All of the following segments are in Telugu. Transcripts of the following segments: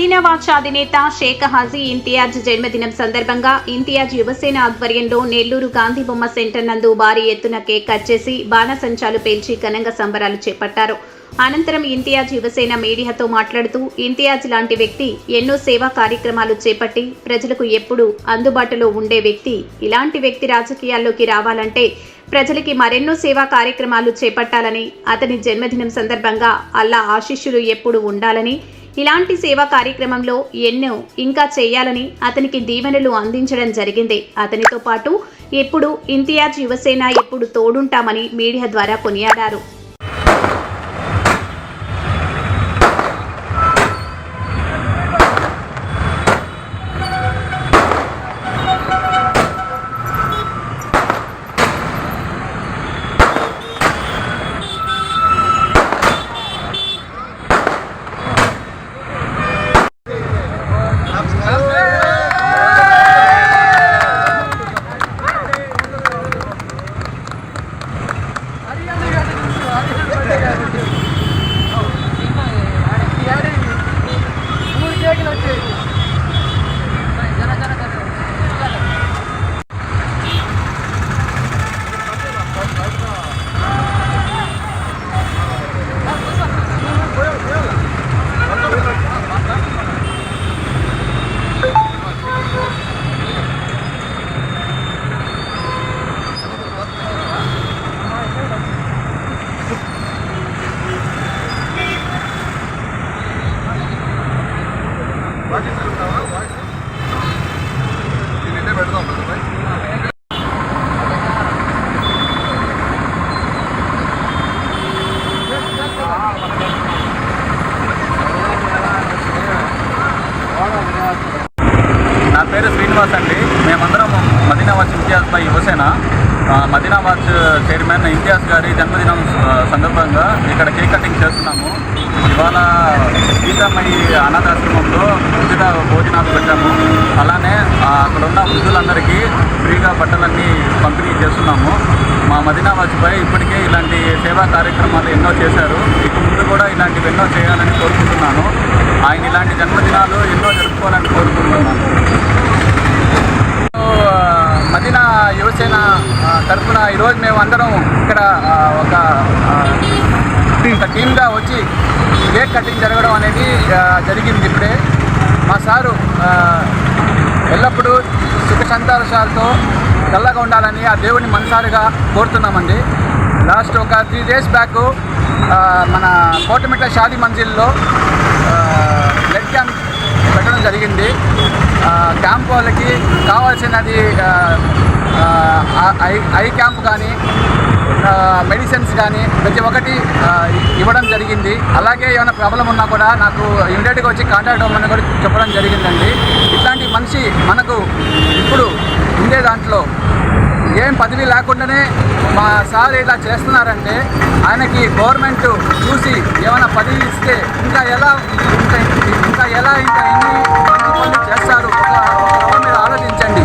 మదీనా వాచ్ అధినేత షేక్ హాజీ ఇంతియాజ్ జన్మదినం సందర్భంగా ఇంతియాజ్ యువసేన ఆధ్వర్యంలో నెల్లూరు గాంధీ బొమ్మ సెంటర్ నందు భారీ ఎత్తున కేక్ కట్ చేసి బాణసంచాలు పేల్చి ఘనంగా సంబరాలు చేపట్టారు. అనంతరం ఇంతియాజ్ యువసేన మీడియాతో మాట్లాడుతూ ఇంతియాజ్ లాంటి వ్యక్తి ఎన్నో సేవా కార్యక్రమాలు చేపట్టి ప్రజలకు ఎప్పుడూ అందుబాటులో ఉండే వ్యక్తి. ఇలాంటి వ్యక్తి రాజకీయాల్లోకి రావాలంటే ప్రజలకి మరెన్నో సేవా కార్యక్రమాలు చేపట్టాలని, అతని జన్మదినం సందర్భంగా అల్లా ఆశీస్సులు ఎప్పుడు ఉండాలని, ఇలాంటి సేవా కార్యక్రమంలో ఎన్నో ఇంకా చేయాలని అతనికి దీవెనలు అందించడం జరిగింది. అతనితో పాటు ఎప్పుడు ఇంతియాజ్ యువసేన ఎప్పుడు తోడుంటామని మీడియా ద్వారా కొనియాడారు. నా పేరు శ్రీనివాస్ అండి. మేమందరం మదీనా వాచ్ ఇంతియాజ్ భాయ్ యువసేన మదీనా వాచ్ చైర్మన్ ఇంతియాజ్ గారి జన్మదినం సందర్భంగా ఇక్కడ కేక్ కటింగ్ చేస్తున్నాము. ఇవాళ గీతామయ్యి అనాథాశ్రమంలో ఉచిత భోజనాలు పెట్టాము. అలానే అక్కడ ఉన్న వృద్ధులందరికీ ఫ్రీగా బట్టలన్నీ పంపిణీ చేస్తున్నాము. మా మదీనా వాచ్ భాయ్ ఇప్పటికే ఇలాంటి సేవా కార్యక్రమాలు ఎన్నో చేశారు. ఇక ముందు కూడా ఇలాంటివి ఎన్నో చేయాలని కోరుకుంటున్నాను. ఆయన ఇలాంటి జన్మదినాలు ఎన్నో జరుపుకోవాలని కోరుకుంటున్నాను. మదీనా యువసేన తరఫున ఈరోజు మేము అందరం ఇక్కడ ఒక టీమ్గా వచ్చి కేక్ కటింగ్ జరగడం అనేది జరిగింది. ఇప్పుడే మా సారు ఎల్లప్పుడూ సుఖ సంతోషాలతో చల్లగా ఉండాలని ఆ దేవుడిని మనసారిగా కోరుతున్నామండి. లాస్ట్ ఒక 3 days బ్యాక్ మన కోటమిట్ల షాదీ మంజిల్లో బ్లడ్ క్యాంప్ పెట్టడం జరిగింది. క్యాంప్ వాళ్ళకి కావాల్సినది ఐ క్యాంప్ కానీ మెడిసిన్స్ కానీ ప్రతి ఒక్కటి ఇవ్వడం జరిగింది. అలాగే ఏమైనా ప్రాబ్లం ఉన్నా కూడా నాకు ఇమీడియట్గా వచ్చి కాంటాక్ట్ అవ్వమని కూడా చెప్పడం జరిగిందండి. ఇట్లాంటి మనిషి మనకు ఇప్పుడు ఉండే దాంట్లో ఏం పదవి లేకుండానే మా సార్ ఇలా చేస్తున్నారంటే ఆయనకి గవర్నమెంట్ చూసి ఏమైనా పదవి ఇస్తే ఇంకా ఎన్ని పనులు చేస్తారు మీరు ఆలోచించండి.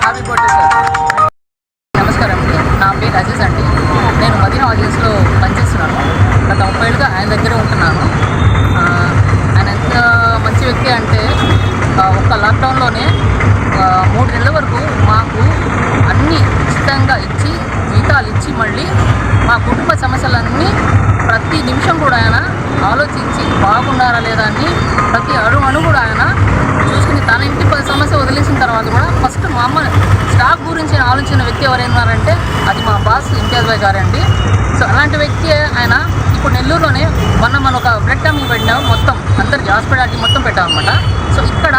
Happy birthday sir. నమస్కారం అండి. నా పేరు అజీజ్ అండి. నేను మదీనా ఆడియన్స్లో పనిచేస్తున్నాను. గత 30 ఏళ్ళుగా ఆయన దగ్గరే ఉంటున్నాను. ఆయన ఎంత మంచి వ్యక్తి అంటే ఒక్క లాక్డౌన్లోనే 3 నెలల వరకు మాకు అన్నీ ఉచితంగా ఇచ్చి జీతాలు ఇచ్చి మళ్ళీ మా కుటుంబ సమస్యలన్నీ ప్రతి నిమిషం కూడా ఆయన ఆలోచించి బాగున్నారా లేదా అని ప్రతి అణువు కూడా ఆయన చూసుకుని తన ఇంటి సమస్య వదిలేసిన తర్వాత కూడా ఫస్ట్ మా అమ్మ స్టాక్ గురించి ఆలోచించిన వ్యక్తి ఎవరైనారంటే అది మా బాస్ ఇంతియాజ్ భాయ్ గారండి. సో అలాంటి వ్యక్తి ఆయన ఇప్పుడు నెల్లూరులోనే మనం ఒక బ్లడ్ క్యాంప్ పెట్టాము. మొత్తం అందరికి హాస్పిటాలిటీ మొత్తం పెట్టామన్నమాట. సో ఇక్కడ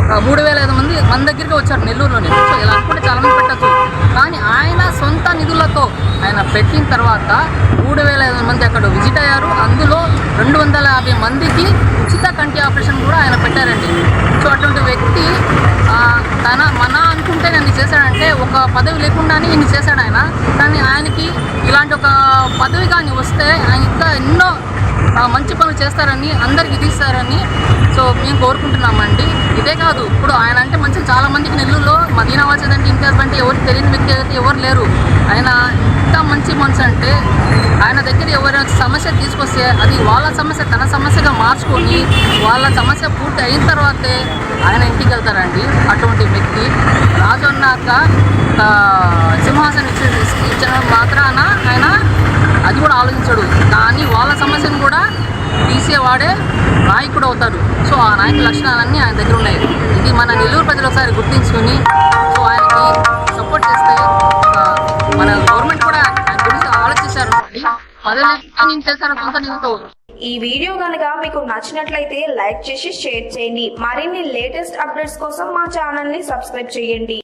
ఒక 3,500 మంది మన దగ్గరికి వచ్చారు నెల్లూరులోనే. సో ఇలా అనుకుంటే చాలామంది పెట్టచ్చు, కానీ ఆయన సొంత నిధులతో ఆయన పెట్టిన తర్వాత 3,500 మంది అక్కడ విజిట్ అయ్యారు. అందులో 250 మందికి ఉచిత కంటి ఆపరేషన్ కూడా ఆయన పెట్టారండి. సో అటువంటి వ్యక్తి మన అనుకుంటే నన్ను చేశాడంటే ఒక పదవి లేకుండానే ఇన్ని చేశాడు ఆయన. కానీ ఆయనకి ఇలాంటి ఒక పదవి కానీ వస్తే ఆయన ఇంకా ఎన్నో మంచి పనులు చేస్తారని, అందరికి ఇది ఇస్తారని సో మేము కోరుకుంటున్నామండి. ఇదే కాదు, ఇప్పుడు ఆయన అంటే మంచి చాలా మందికి నెల్లూరులో మదీనా వాచ్ అంటే ఇంతియాజ్ అంటే ఎవరికి తెలియని వ్యక్తి అయితే ఎవరు లేరు. ఆయన ఎంత మంచి మనిషి అంటే ఆయన దగ్గర ఎవరైనా సమస్య తీసుకొస్తే అది వాళ్ళ సమస్య తన సమస్యగా మార్చుకొని వాళ్ళ సమస్య పూర్తి అయిన తర్వాతే ఆయన ఇంటికి వెళ్తారండి. అటువంటి వ్యక్తి రాజు అన్నాక సింహాసనం ఇచ్చిన మాత్రాన ఆయన అది కూడా ఆలోచించాడు, కానీ వాళ్ళ సమస్యను కూడా తీసేవాడే నాయకుడు అవుతాడు. సో ఆ నాయక లక్షణాలన్నీ ఆయన దగ్గర ఉన్నాయి. ఇది మన నెల్లూరు ప్రజలు ఒకసారి గుర్తించుకొని సో ఆయనకి సపోర్ట్ చేస్తే మన గవర్నమెంట్ కూడా ఆయన గురించి ఆలోచిస్తారు. నేను చేశాను కొంత నీతో. ఈ వీడియో కనుక మీకు నచ్చినట్లయితే లైక్ చేసి షేర్ చేయండి. మరిన్ని లేటెస్ట్ అప్డేట్స్ కోసం మా ఛానల్ ని సబ్స్క్రైబ్ చేయండి.